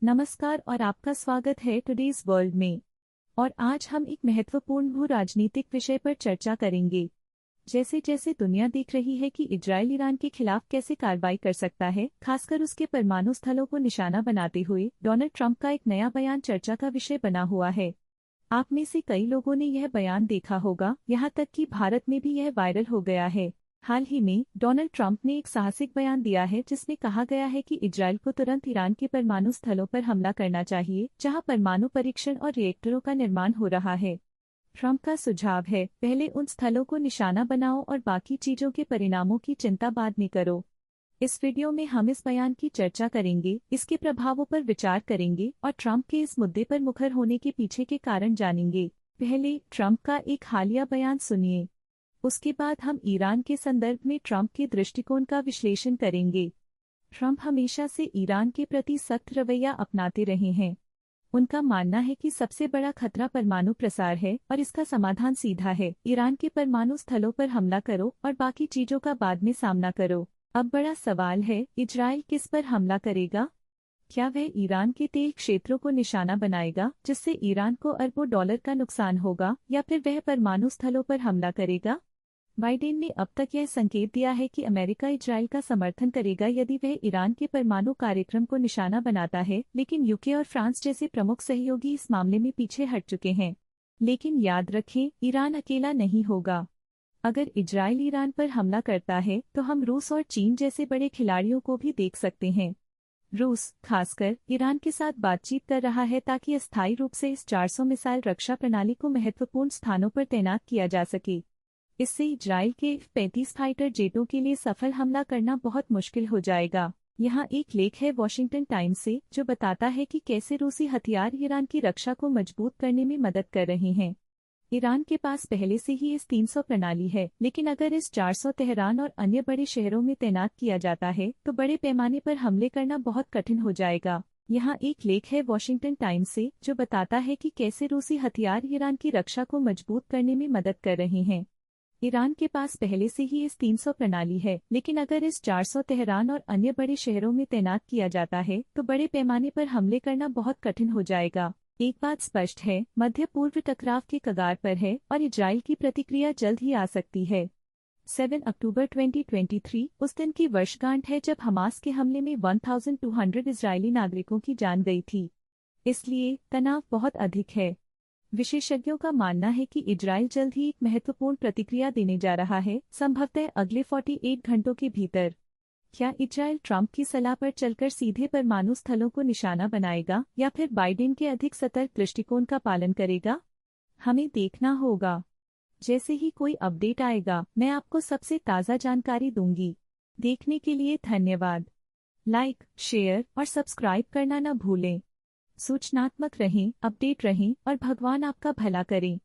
नमस्कार और आपका स्वागत है टुडेज वर्ल्ड में। और आज हम एक महत्वपूर्ण भू राजनीतिक विषय पर चर्चा करेंगे। जैसे जैसे दुनिया देख रही है कि इजराइल ईरान के खिलाफ कैसे कार्रवाई कर सकता है, खासकर उसके परमाणु स्थलों को निशाना बनाते हुए, डोनाल्ड ट्रंप का एक नया बयान चर्चा का विषय बना हुआ है। आप में से कई लोगों ने यह बयान देखा होगा, यहाँ तक कि भारत में भी यह वायरल हो गया है। हाल ही में डोनाल्ड ट्रंप ने एक साहसिक बयान दिया है जिसमें कहा गया है कि इजराइल को तुरंत ईरान के परमाणु स्थलों पर हमला करना चाहिए, जहां परमाणु परीक्षण और रिएक्टरों का निर्माण हो रहा है। ट्रंप का सुझाव है, पहले उन स्थलों को निशाना बनाओ और बाकी चीजों के परिणामों की चिंता बाद में करो। इस वीडियो में हम इस बयान की चर्चा करेंगे, इसके प्रभावों पर विचार करेंगे और ट्रंप के इस मुद्दे पर मुखर होने के पीछे के कारण जानेंगे। पहले ट्रंप का एक हालिया बयान सुनिए। उसके बाद हम ईरान के संदर्भ में ट्रंप के दृष्टिकोण का विश्लेषण करेंगे। ट्रंप हमेशा से ईरान के प्रति सख्त रवैया अपनाते रहे हैं। उनका मानना है कि सबसे बड़ा खतरा परमाणु प्रसार है और इसका समाधान सीधा है, ईरान के परमाणु स्थलों पर हमला करो और बाकी चीजों का बाद में सामना करो। अब बड़ा सवाल है, इजराइल किस पर हमला करेगा? क्या वह ईरान के तेल क्षेत्रों को निशाना बनाएगा जिससे ईरान को अरबों डॉलर का नुकसान होगा, या फिर वह परमाणु स्थलों पर हमला करेगा? बाइडेन ने अब तक यह संकेत दिया है कि अमेरिका इजराइल का समर्थन करेगा यदि वह ईरान के परमाणु कार्यक्रम को निशाना बनाता है, लेकिन यूके और फ्रांस जैसे प्रमुख सहयोगी इस मामले में पीछे हट चुके हैं। लेकिन याद रखें, ईरान अकेला नहीं होगा। अगर इजराइल ईरान पर हमला करता है तो हम रूस और चीन जैसे बड़े खिलाड़ियों को भी देख सकते हैं। रूस खासकर ईरान के साथ बातचीत कर रहा है ताकि अस्थायी रूप से इस 400 मिसाइल रक्षा प्रणाली को महत्वपूर्ण स्थानों पर तैनात किया जा सके। इससे इजराइल के F-35 फाइटर जेटों के लिए सफल हमला करना बहुत मुश्किल हो जाएगा। यहाँ एक लेख है वॉशिंगटन टाइम्स से जो बताता है कि कैसे रूसी हथियार ईरान की रक्षा को मजबूत करने में मदद कर रहे हैं। ईरान के पास पहले से ही इस 300 प्रणाली है, लेकिन अगर इस 400 तेहरान और अन्य बड़े शहरों में तैनात किया जाता है तो बड़े पैमाने पर हमले करना बहुत कठिन हो जाएगा। यहाँ एक लेख है वॉशिंगटन टाइम्स से जो बताता है कि कैसे रूसी हथियार ईरान की रक्षा को मजबूत करने में मदद कर रहे हैं। ईरान के पास पहले से ही इस 300 प्रणाली है, लेकिन अगर इस 400 तेहरान और अन्य बड़े शहरों में तैनात किया जाता है तो बड़े पैमाने पर हमले करना बहुत कठिन हो जाएगा। एक बात स्पष्ट है, मध्य पूर्व टकराव के कगार पर है और इजराइल की प्रतिक्रिया जल्द ही आ सकती है। 7 अक्टूबर 2023 उस दिन की वर्षगांठ है जब हमास के हमले में 1200 इजरायली नागरिकों की जान गई थी। इसलिए तनाव बहुत अधिक है। विशेषज्ञों का मानना है कि इजराइल जल्द ही एक महत्वपूर्ण प्रतिक्रिया देने जा रहा है, संभवतः अगले 48 घंटों के भीतर। क्या इजराइल ट्रंप की सलाह पर चलकर सीधे परमाणु स्थलों को निशाना बनाएगा या फिर बाइडेन के अधिक सतर्क दृष्टिकोण का पालन करेगा? हमें देखना होगा। जैसे ही कोई अपडेट आएगा, मैं आपको सबसे ताज़ा जानकारी दूंगी। देखने के लिए धन्यवाद। लाइक, शेयर और सब्सक्राइब करना न भूलें। सूचनात्मक रहें, अपडेट रहें और भगवान आपका भला करें।